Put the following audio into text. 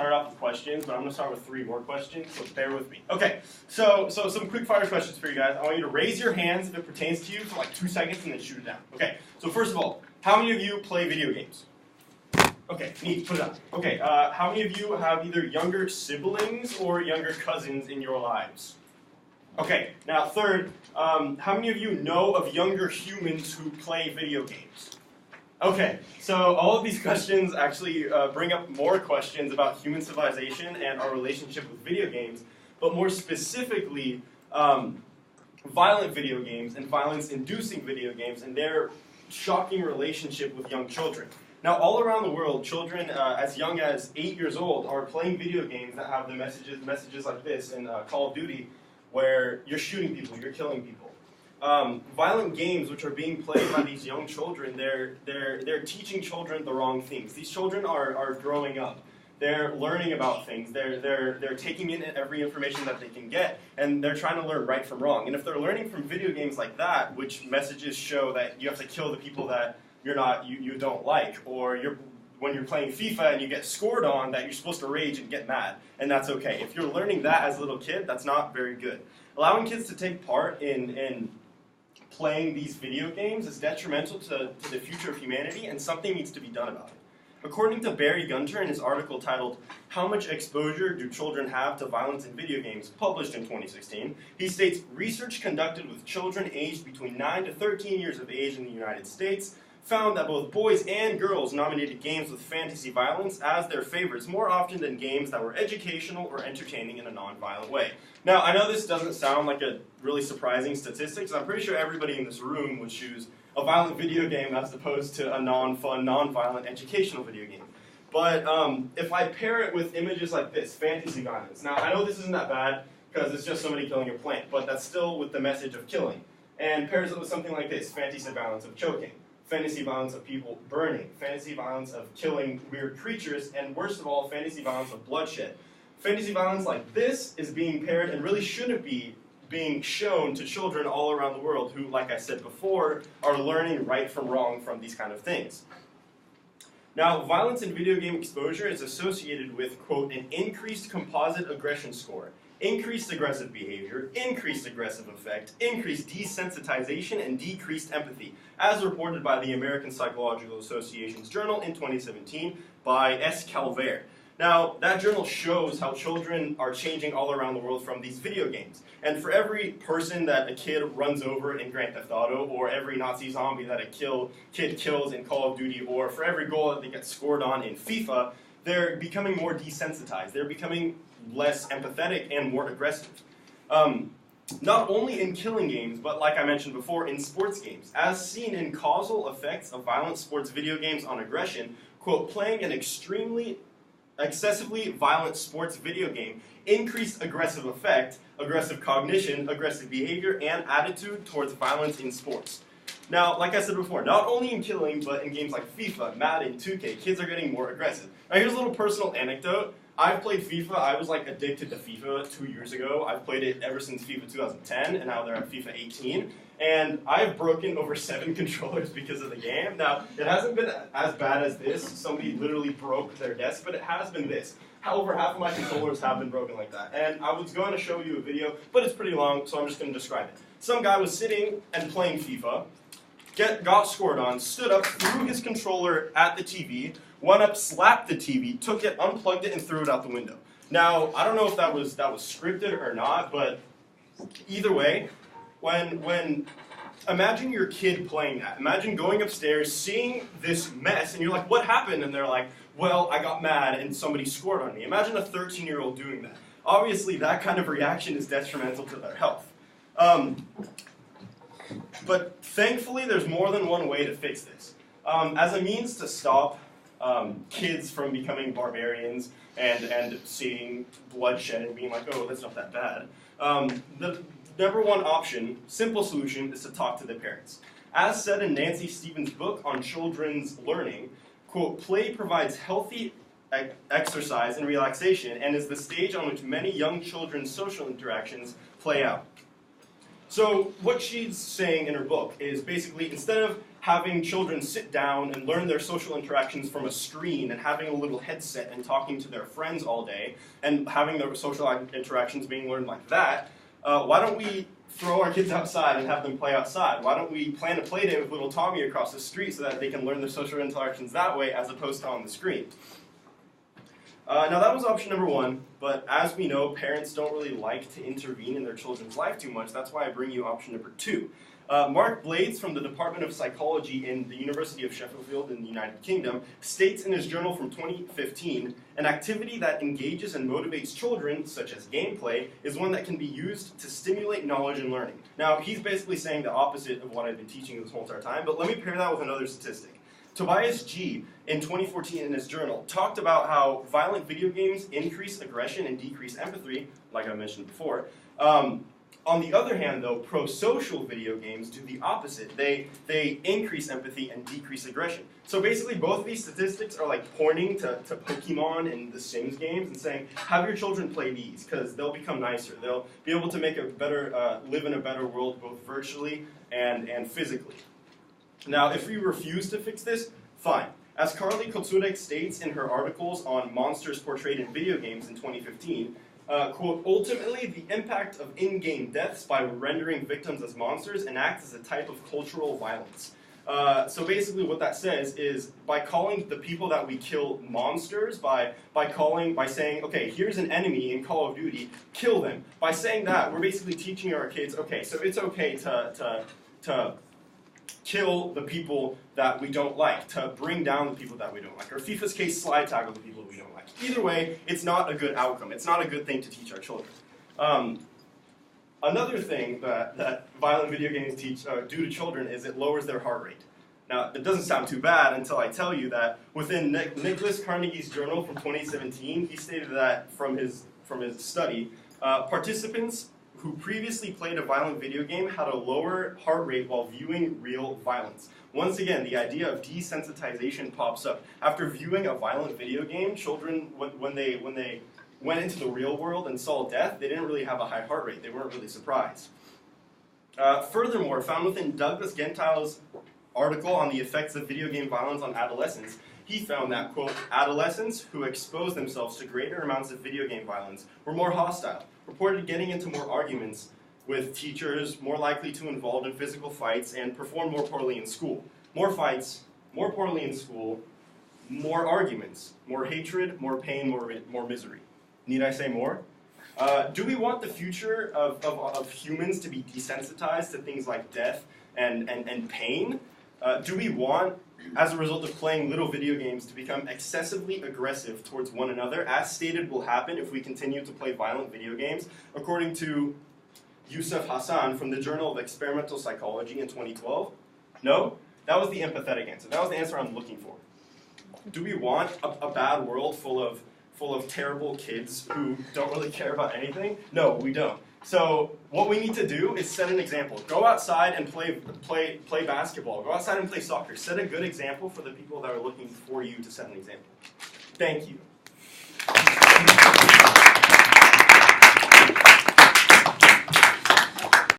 started off with questions, but I'm going to start with 3 more questions, so bear with me. Okay, so some quick fire questions for you guys. I want you to raise your hands if it pertains to you for like 2 seconds and then shoot it down. Okay, so first of all, how many of you play video games? Okay, neat, put it on. Okay, how many of you have either younger siblings or younger cousins in your lives? Okay, now third, how many of you know of younger humans who play video games? Okay, so all of these questions actually bring up more questions about human civilization and our relationship with video games, but more specifically, violent video games and violence-inducing video games and their shocking relationship with young children. Now, all around the world, children as young as 8 years old are playing video games that have the messages like this in Call of Duty, where you're shooting people, you're killing people. Violent games which are being played by these young children, they're teaching children the wrong things. These children are growing up. They're learning about things. They're taking in every information that they can get, and they're trying to learn right from wrong. And if they're learning from video games like that, which messages show that you have to kill the people that you don't like, or when you're playing FIFA and you get scored on, that you're supposed to rage and get mad, and that's okay. If you're learning that as a little kid, that's not very good. Allowing kids to take part in playing these video games is detrimental to the future of humanity, and something needs to be done about it. According to Barry Gunter in his article titled, "How Much Exposure Do Children Have to Violence in Video Games?" published in 2016, he states, research conducted with children aged between 9 to 13 years of age in the United States found that both boys and girls nominated games with fantasy violence as their favorites more often than games that were educational or entertaining in a non-violent way. Now, I know this doesn't sound like a really surprising statistic, so I'm pretty sure everybody in this room would choose a violent video game as opposed to a non-fun, non-violent educational video game. But if I pair it with images like this, fantasy violence. Now, I know this isn't that bad because it's just somebody killing a plant, but that's still with the message of killing. And pairs it with something like this, fantasy violence of choking, fantasy violence of people burning, fantasy violence of killing weird creatures, and worst of all, fantasy violence of bloodshed. Fantasy violence like this is being paired and really shouldn't be being shown to children all around the world who, like I said before, are learning right from wrong from these kind of things. Now, violence in video game exposure is associated with, quote, an increased composite aggression score, increased aggressive behavior, increased aggressive affect, increased desensitization, and decreased empathy, as reported by the American Psychological Association's journal in 2017 by S. Calvert. Now, that journal shows how children are changing all around the world from these video games. And for every person that a kid runs over in Grand Theft Auto, or every Nazi zombie that a kid kills in Call of Duty, or for every goal that they get scored on in FIFA, they're becoming more desensitized. They're becoming less empathetic and more aggressive. Not only in killing games, but like I mentioned before, in sports games. As seen in causal effects of violent sports video games on aggression, quote, playing an excessively violent sports video game increased aggressive affect, aggressive cognition, aggressive behavior, and attitude towards violence in sports. Now, like I said before, not only in killing, but in games like FIFA, Madden, 2K, kids are getting more aggressive. Now, here's a little personal anecdote. I've played FIFA. I was like addicted to FIFA 2 years ago. I've played it ever since FIFA 2010, and now they're at FIFA 18. And I've broken over 7 controllers because of the game. Now, it hasn't been as bad as this. Somebody literally broke their desk, but it has been this. Over half of my controllers have been broken like that. And I was going to show you a video, but it's pretty long, so I'm just going to describe it. Some guy was sitting and playing FIFA, got scored on, stood up, threw his controller at the TV, went up, slapped the TV, took it, unplugged it, and threw it out the window. Now, I don't know if that was scripted or not, but either way, when imagine your kid playing that. Imagine going upstairs, seeing this mess, and you're like, what happened? And they're like, well, I got mad and somebody scored on me. Imagine a 13-year-old doing that. Obviously, that kind of reaction is detrimental to their health. But thankfully, there's more than one way to fix this. As a means to stop kids from becoming barbarians and seeing bloodshed and being like, oh, that's not that bad, the number one option, simple solution, is to talk to the parents. As said in Nancy Stevens' book on children's learning, quote, play provides healthy exercise and relaxation and is the stage on which many young children's social interactions play out. So what she's saying in her book is basically, instead of having children sit down and learn their social interactions from a screen and having a little headset and talking to their friends all day and having their social interactions being learned like that, why don't we throw our kids outside and have them play outside? Why don't we plan a play day with little Tommy across the street so that they can learn their social interactions that way as opposed to on the screen? Now that was option number one, but as we know, parents don't really like to intervene in their children's life too much. That's why I bring you option number two. Mark Blades from the Department of Psychology in the University of Sheffield in the United Kingdom states in his journal from 2015, an activity that engages and motivates children, such as gameplay, is one that can be used to stimulate knowledge and learning. Now, he's basically saying the opposite of what I've been teaching this whole entire time, but let me pair that with another statistic. Tobias G. in 2014 in his journal talked about how violent video games increase aggression and decrease empathy, like I mentioned before. On the other hand, though, pro-social video games do the opposite. They increase empathy and decrease aggression. So basically, both of these statistics are like pointing to Pokemon and the Sims games and saying, have your children play these, because they'll become nicer. They'll be able to make a better, live in a better world, both virtually and physically. Now, if we refuse to fix this, fine. As Carly Kotsurek states in her articles on monsters portrayed in video games in 2015, quote, ultimately, the impact of in-game deaths by rendering victims as monsters enacts as a type of cultural violence. So basically what that says is by calling the people that we kill monsters, by saying, okay, here's an enemy in Call of Duty, kill them. By saying that, we're basically teaching our kids, okay, so it's okay to kill the people that we don't like, to bring down the people that we don't like, or FIFA's case, slide tackle the people we don't like. Either way, it's not a good outcome. It's not a good thing to teach our children. Another thing that violent video games do to children is it lowers their heart rate. Now, it doesn't sound too bad until I tell you that within Nicholas Carnegie's journal from 2017, he stated that from his study, participants who previously played a violent video game had a lower heart rate while viewing real violence. Once again, the idea of desensitization pops up. After viewing a violent video game, children, when they went into the real world and saw death, they didn't really have a high heart rate. They weren't really surprised. Furthermore, found within Douglas Gentile's article on the effects of video game violence on adolescents, he found that, quote, adolescents who exposed themselves to greater amounts of video game violence were more hostile, reported getting into more arguments with teachers, more likely to involve in physical fights, and perform more poorly in school. More fights, more poorly in school, more arguments, more hatred, more pain, more misery. Need I say more? Do we want the future of humans to be desensitized to things like death and pain? Do we want, as a result of playing little video games, to become excessively aggressive towards one another, as stated will happen if we continue to play violent video games, according to Yusuf Hassan from the Journal of Experimental Psychology in 2012? No? That was the empathetic answer. That was the answer I'm looking for. Do we want a bad world full of terrible kids who don't really care about anything? No, we don't. So what we need to do is set an example. Go outside and play basketball. Go outside and play soccer. Set a good example for the people that are looking for you to set an example. Thank you.